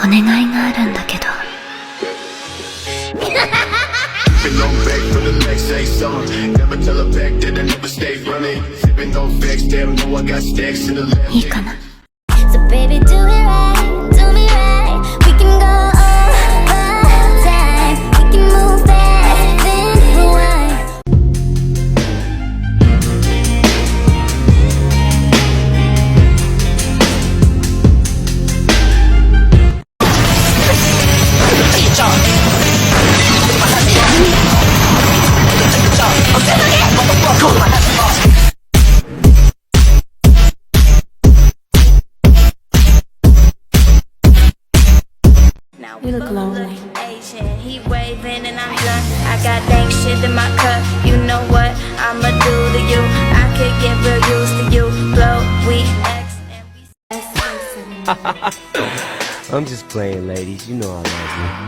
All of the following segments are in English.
お願いがあるんだけど。いいかな。So baby, do it right, do me right. We can go over time. We can move fast, then rewind. You look lonely. Asian, he waving and I'm drunk. I got dank shit in my cup. You know what I'ma do to you? I could get real used to you. Blow, we X and we. I'm just playing, ladies. You know I love you.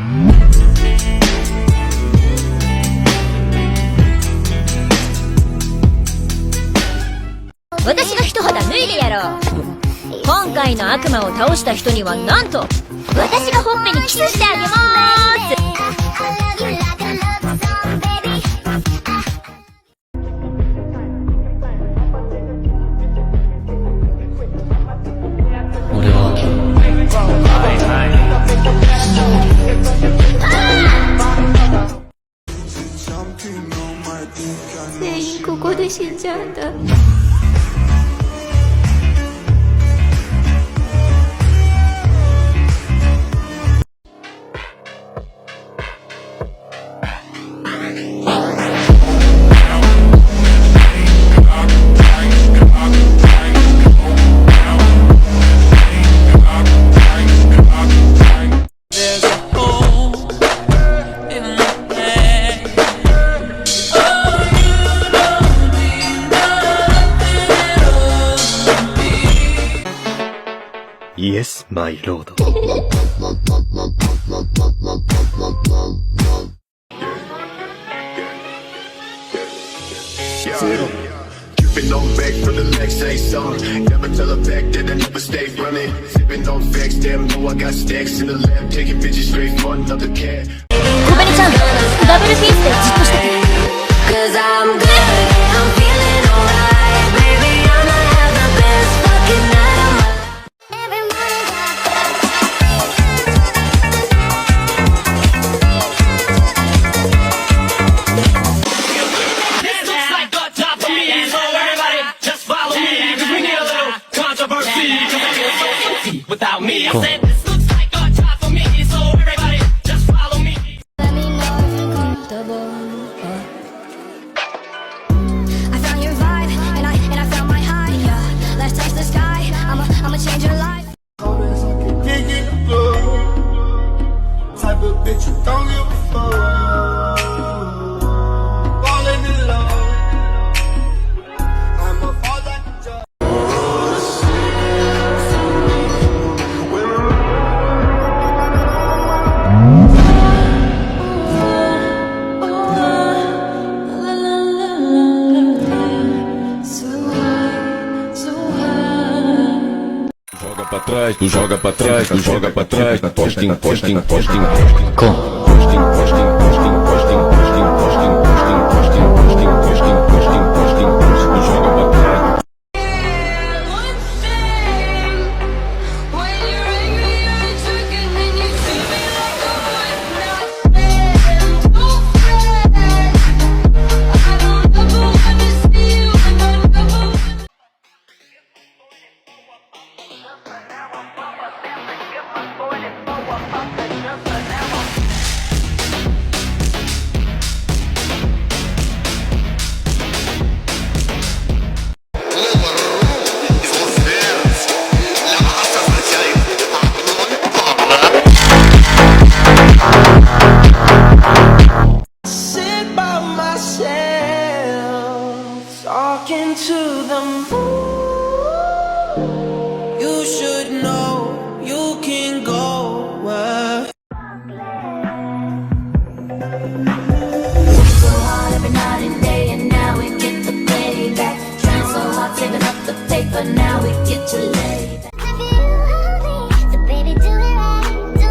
私が一肌脱いでやろう。今回の悪魔を倒した人にはなんと私がほっぺにキスしてあげまーす。俺は全員ここで死んじゃうんだ。Yes, my lord. Sipping on back from the legs, say something. Never tell her back that I never stay running. Sipping on facts, damn, know I got stacks in the lab. Taking bitches straight for another cat. 小紅ちゃん、ダブルピースでじっとしてて。Cause I'm good, I'm feeling alright. Baby, I'ma have the best fucking night of my life. Without me, I said this looks like a job for me, so everybody just follow me. Let me know if you're comfortable. I found your vibe and I found my high. Yeah, let's touch the sky. I'ma change your life. Dig in the floor. Type of bitch you don't give a fuck. Falling in love. I'ma fall like a judge. Joga pra trás, tu joga pra trás, tu joga pra trás, posting, posting, posting, posting, posting, posting, posting, posting, posting, posting, posting, posting, posting, posting, posting, posting, tu joga pra trás. Talking to the moon. You should know you can go where. So hard every night and day, and now we get to play back. Trying so hard, saving up the paper, now we get to lay back. So baby, do it right, do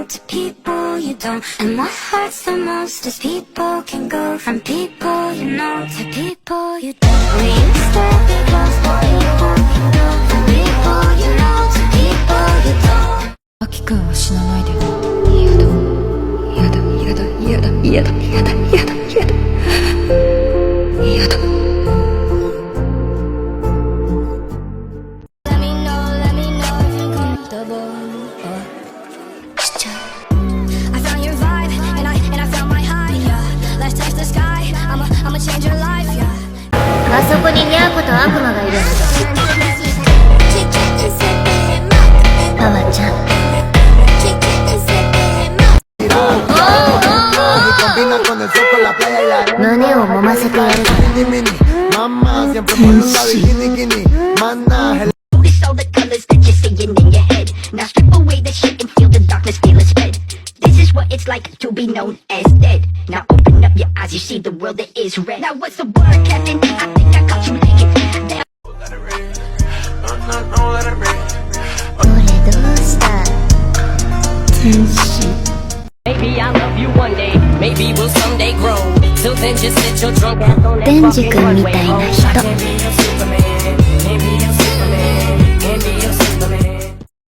know to people you don't. And what hurts the most is people can go from people you know to people you don't. We used to be close, but people can go from people you know to people you don't. アキくんは死なないでね。やだやだやだやだやだやだやだやだ。 Let me know if you're comfortable. I found your vibe, and I found my high, yeah. Let's touch the sky, I'ma change your life, yeah. あそこにニャーコと悪魔がいる。パワちゃん。 胸を揉ませてやる。天使。 Notice all the colors that you're seeing in your head. Now strip away the shit and feel the darkness, feel it spread. This is what it's like to be known as dead. Now open up your eyes, you see the world that is red. Now what's the word, Captain? I think I caught you leaking. どれどうした天使。 Maybe I'll love you one day, maybe we'll someday grow. Till then just sit your drunk ass on that デンジ君みたいな人。 Maybe